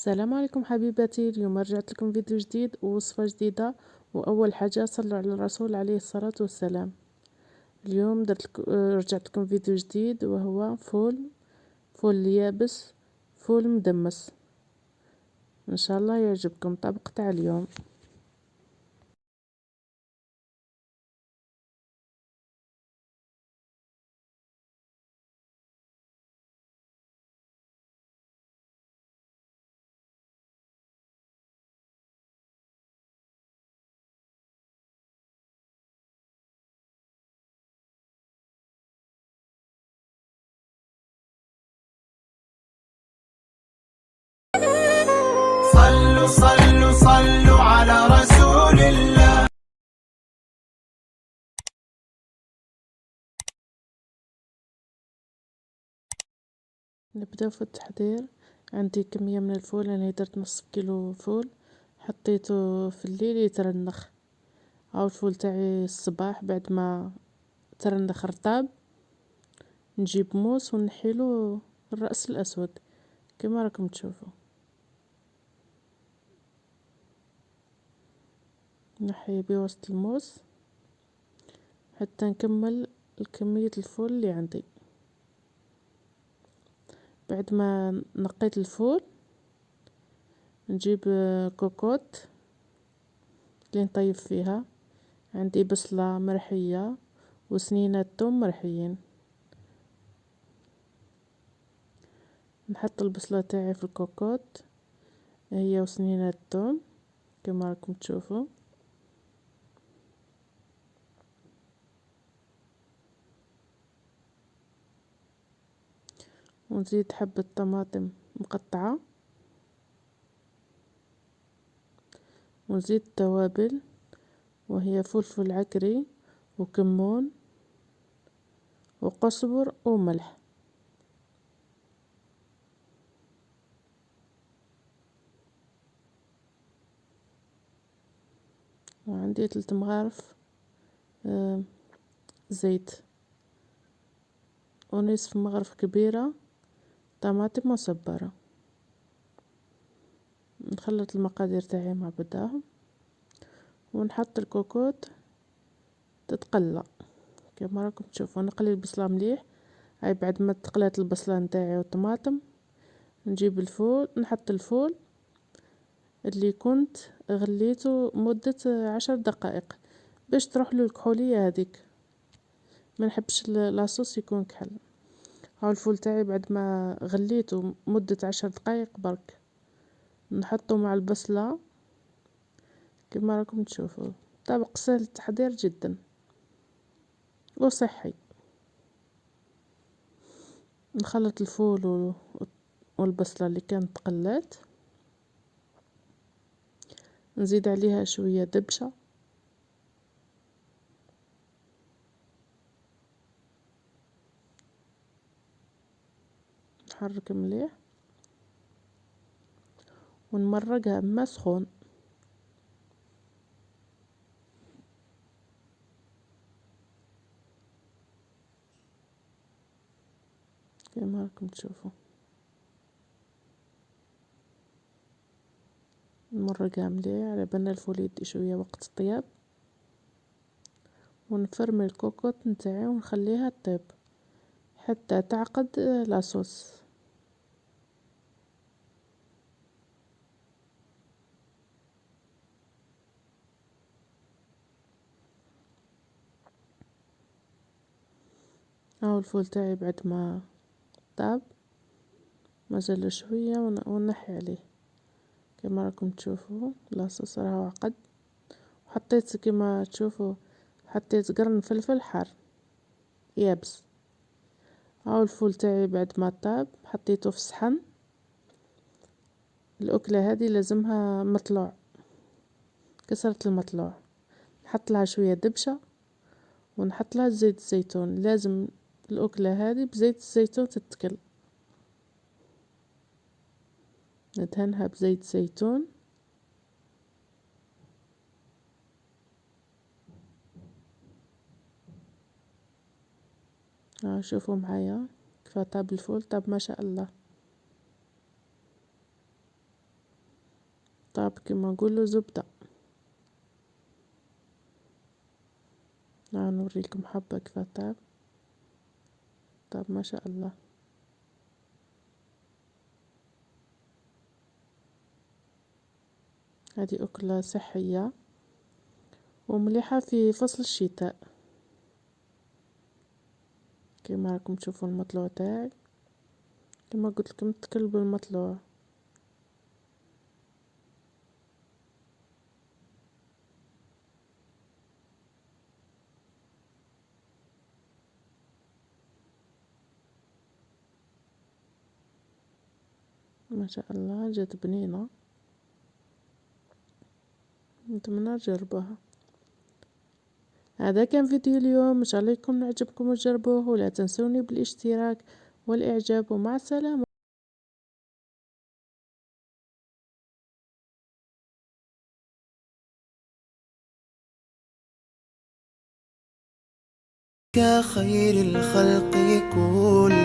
السلام عليكم حبيباتي. اليوم رجعت لكم فيديو جديد ووصفة جديدة. وأول حاجة صلوا على الرسول عليه الصلاة والسلام. اليوم رجعت لكم فيديو جديد وهو فول يابس، فول مدمس. إن شاء الله يعجبكم طبق تاع اليوم. صلوا صلوا صلوا على رسول الله. نبداو في التحضير. عندي كمية من الفول، انا درت نص كيلو فول حطيته في الليل يترنخ. هاو الفول تاعي الصباح بعد ما ترنخ رطاب نجيب موس ونحيلو الرأس الأسود كما راكم تشوفوا. نحي بوسط الموس حتى نكمل الكمية الفول اللي عندي. بعد ما نقيت الفول نجيب كوكوت اللي نطيب فيها. عندي بصلة مرحية وسنينة توم مرحيين. نحط البصلة تاعي في الكوكوت هي وسنينة التوم كما راكم تشوفوا. ونزيد حبة طماطم مقطعة، ونزيد توابل وهي فلفل عكري وكمون وقزبر وملح. وعندي 3 مغارف زيت، ونصف مغرف كبيرة طماطم مصبرة. نخلط المقادير تاعي مع بعضهم ونحط الكوكوت تتقلى كما راكم تشوفوا. نقلي البصلة مليح. هاي بعد ما تقلات البصلة نتاعي والطماطم نجيب الفول، نحط الفول اللي كنت غليته مدة 10 دقائق باش تروح له الكحولية هذيك. ما نحبش لاصوص يكون كحل. هاو الفول تاعي بعد ما غليته مدة 10 دقائق برك نحطه مع البصلة كما راكم تشوفوا. طبق سهل التحضير جدا وصحي. نخلط الفول والبصلة اللي كانت قلات، نزيد عليها شوية دبشة، نحرك مليح ونمرقها بما سخون. كما راكم تشوفوا نمرقها مليح على بالنا الفول يدي شوية وقت الطياب. ونفرمي الكوكوت نتاعي ونخليها تطيب حتى تعقد لاصوص. هاو الفول تاعي بعد ما طاب مازال شوية ونحي عليه كما راكم تشوفوا لاصوص راهو عقد. وحطيت كما تشوفوا حطيت قرن فلفل حار يابس. هاو الفول تاعي بعد ما طاب حطيته في صحن. الأكلة هذه لازمها مطلوع، كسرة المطلوع، نحط لها شوية دبشة ونحط لها زيت الزيتون. لازم الأكلة هذه بزيت الزيتون تتكل. ندهنها بزيت زيتون. شوفوا معايا كيف طاب الفول، طاب ما شاء الله. طاب كما نقولوا زبدة. نوريكم حبة كيف طاب. طاب ما شاء الله. هذه أكلة صحية ومليحة في فصل الشتاء. كما راكم تشوفوا المطلوع تاعي، كما قلت لكم تكل بالمطلوع. ما شاء الله جات بنينة، نتمنى تجربوها. هذا كان فيديو اليوم، ان شاء الله يكون عجبكم وتجربوه، ولا تنسوني بالاشتراك والاعجاب، ومع السلامة. كخير الخلق كل